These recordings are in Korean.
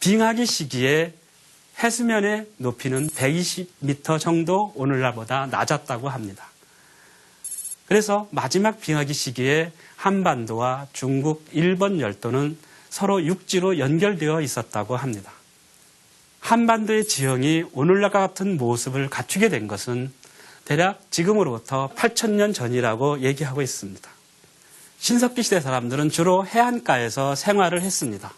빙하기 시기에 해수면의 높이는 120m 정도 오늘날보다 낮았다고 합니다. 그래서 마지막 빙하기 시기에 한반도와 중국, 일본 열도는 서로 육지로 연결되어 있었다고 합니다. 한반도의 지형이 오늘날과 같은 모습을 갖추게 된 것은 대략 지금으로부터 8,000년 전이라고 얘기하고 있습니다. 신석기 시대 사람들은 주로 해안가에서 생활을 했습니다.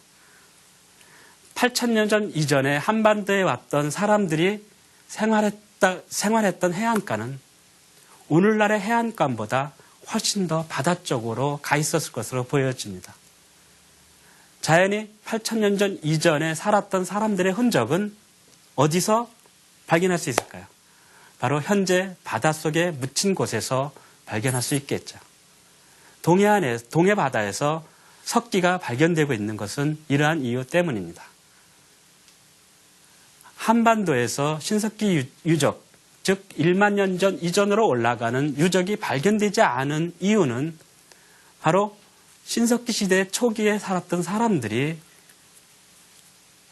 8,000년 전 이전에 한반도에 왔던 사람들이 생활했던 해안가는 오늘날의 해안가보다 훨씬 더 바다 쪽으로 가 있었을 것으로 보여집니다. 자연히 8,000년 전 이전에 살았던 사람들의 흔적은 어디서 발견할 수 있을까요? 바로 현재 바닷속에 묻힌 곳에서 발견할 수 있겠죠. 동해 바다에서 석기가 발견되고 있는 것은 이러한 이유 때문입니다. 한반도에서 신석기 유적, 즉 1만 년 전 이전으로 올라가는 유적이 발견되지 않은 이유는 바로 신석기 시대 초기에 살았던 사람들이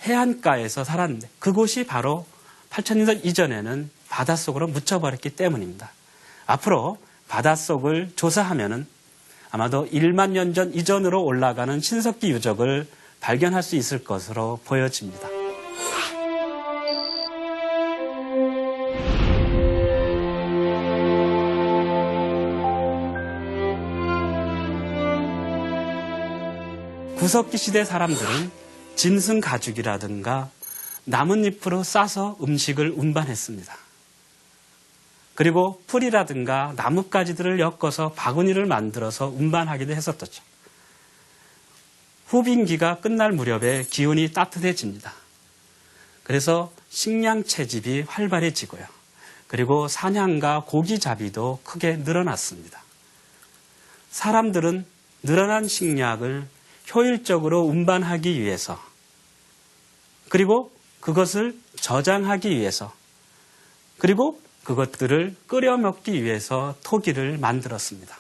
해안가에서 살았는데 그곳이 바로 8,000년 전 이전에는 바닷속으로 묻혀버렸기 때문입니다. 앞으로 바닷속을 조사하면은 아마도 1만 년 전 이전으로 올라가는 신석기 유적을 발견할 수 있을 것으로 보여집니다. 구석기 시대 사람들은 짐승 가죽이라든가 나뭇잎으로 싸서 음식을 운반했습니다. 그리고 풀이라든가 나뭇가지들을 엮어서 바구니를 만들어서 운반하기도 했었죠. 후빈기가 끝날 무렵에 기온이 따뜻해집니다. 그래서 식량 채집이 활발해지고요. 그리고 사냥과 고기잡이도 크게 늘어났습니다. 사람들은 늘어난 식량을 효율적으로 운반하기 위해서 그리고 그것을 저장하기 위해서 그리고 그것들을 끓여 먹기 위해서 토기를 만들었습니다.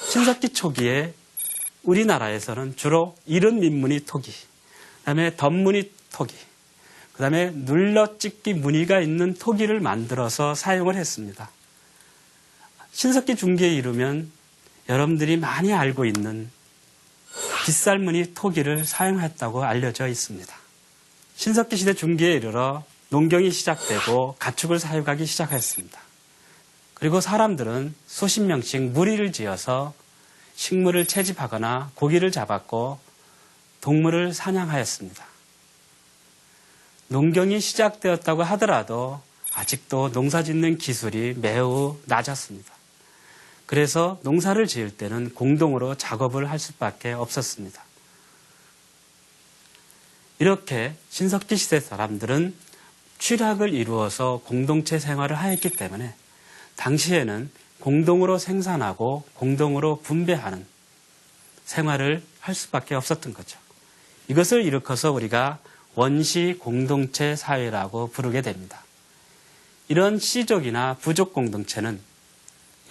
신석기 초기에 우리나라에서는 주로 이른 민무늬 토기, 그다음에 덧무늬 토기, 그다음에 눌러찍기 무늬가 있는 토기를 만들어서 사용을 했습니다. 신석기 중기에 이르면 여러분들이 많이 알고 있는 빗살무늬 토기를 사용했다고 알려져 있습니다. 신석기 시대 중기에 이르러 농경이 시작되고 가축을 사육하기 시작했습니다. 그리고 사람들은 수십 명씩 무리를 지어서 식물을 채집하거나 고기를 잡았고 동물을 사냥하였습니다. 농경이 시작되었다고 하더라도 아직도 농사 짓는 기술이 매우 낮았습니다. 그래서 농사를 지을 때는 공동으로 작업을 할 수밖에 없었습니다. 이렇게 신석기 시대 사람들은 취락을 이루어서 공동체 생활을 하였기 때문에 당시에는 공동으로 생산하고 공동으로 분배하는 생활을 할 수밖에 없었던 거죠. 이것을 일으켜서 우리가 원시 공동체 사회라고 부르게 됩니다. 이런 씨족이나 부족 공동체는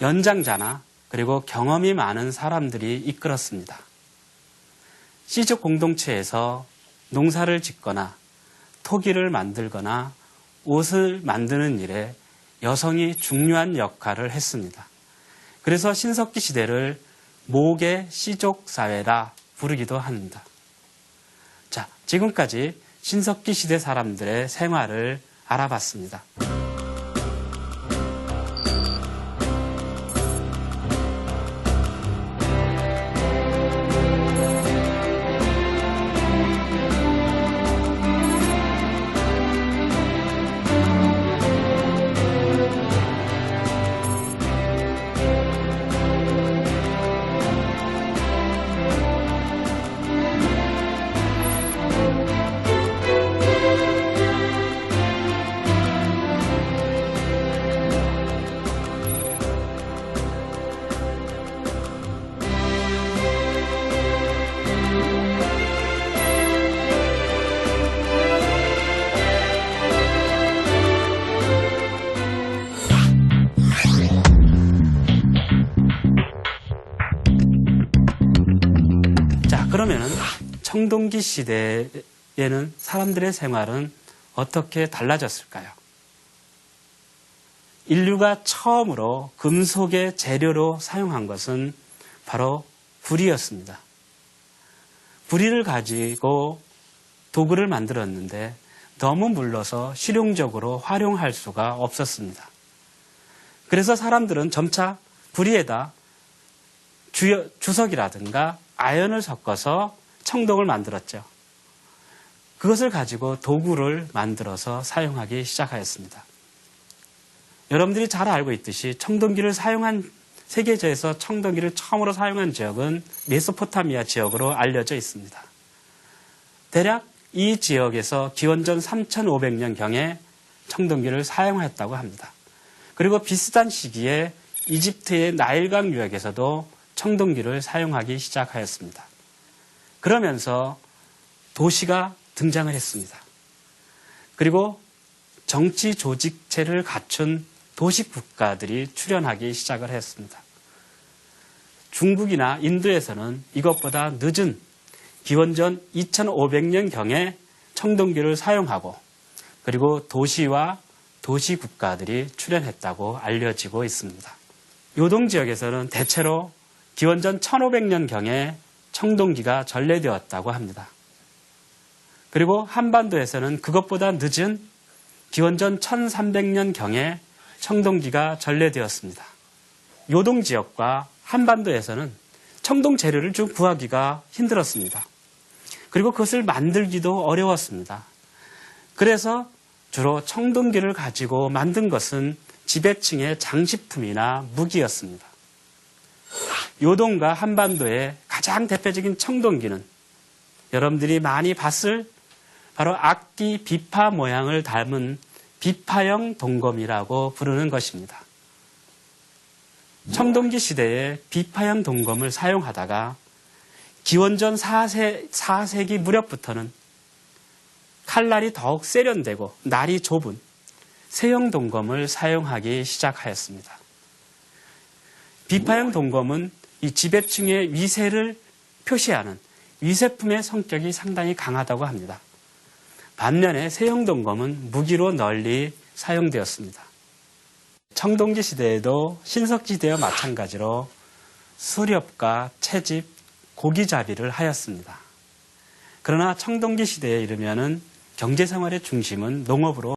연장자나 그리고 경험이 많은 사람들이 이끌었습니다. 씨족 공동체에서 농사를 짓거나 토기를 만들거나 옷을 만드는 일에 여성이 중요한 역할을 했습니다. 그래서 신석기 시대를 모계 씨족 사회라 부르기도 합니다. 자, 지금까지 신석기 시대 사람들의 생활을 알아봤습니다. 그러면은 청동기 시대의 이후에는 사람들의 생활은 어떻게 달라졌을까요? 인류가 처음으로 금속의 재료로 사용한 것은 바로 불이었습니다. 불의를 가지고 도구를 만들었는데 너무 물러서 실용적으로 활용할 수가 없었습니다. 그래서 사람들은 점차 불의에다 주석이라든가 아연을 섞어서 청동을 만들었죠. 그것을 가지고 도구를 만들어서 사용하기 시작하였습니다. 여러분들이 잘 알고 있듯이 청동기를 사용한 세계에서 청동기를 처음으로 사용한 지역은 메소포타미아 지역으로 알려져 있습니다. 대략 이 지역에서 기원전 3500년경에 청동기를 사용했다고 합니다. 그리고 비슷한 시기에 이집트의 나일강 유역에서도 청동기를 사용하기 시작하였습니다. 그러면서 도시가 등장을 했습니다. 그리고 정치 조직체를 갖춘 도시 국가들이 출현하기 시작을 했습니다. 중국이나 인도에서는 이것보다 늦은 기원전 2500년경에 청동기를 사용하고 그리고 도시와 도시 국가들이 출현했다고 알려지고 있습니다. 요동 지역에서는 대체로 기원전 1500년경에 청동기가 전래되었다고 합니다. 그리고 한반도에서는 그것보다 늦은 기원전 1300년경에 청동기가 전래되었습니다. 요동 지역과 한반도에서는 청동 재료를 좀 구하기가 힘들었습니다. 그리고 그것을 만들기도 어려웠습니다. 그래서 주로 청동기를 가지고 만든 것은 지배층의 장식품이나 무기였습니다. 요동과 한반도의 가장 대표적인 청동기는 여러분들이 많이 봤을 바로 악기 비파 모양을 닮은 비파형 동검이라고 부르는 것입니다. 청동기 시대에 비파형 동검을 사용하다가 기원전 4세기 무렵부터는 칼날이 더욱 세련되고 날이 좁은 세형 동검을 사용하기 시작하였습니다. 비파형 동검은 이 지배층의 위세를 표시하는 위세품의 성격이 상당히 강하다고 합니다. 반면에 세형 동검은 무기로 널리 사용되었습니다. 청동기 시대에도 신석지대와 마찬가지로 수렵과 채집, 고기잡이를 하였습니다. 그러나 청동기 시대에 이르면은 경제생활의 중심은 농업으로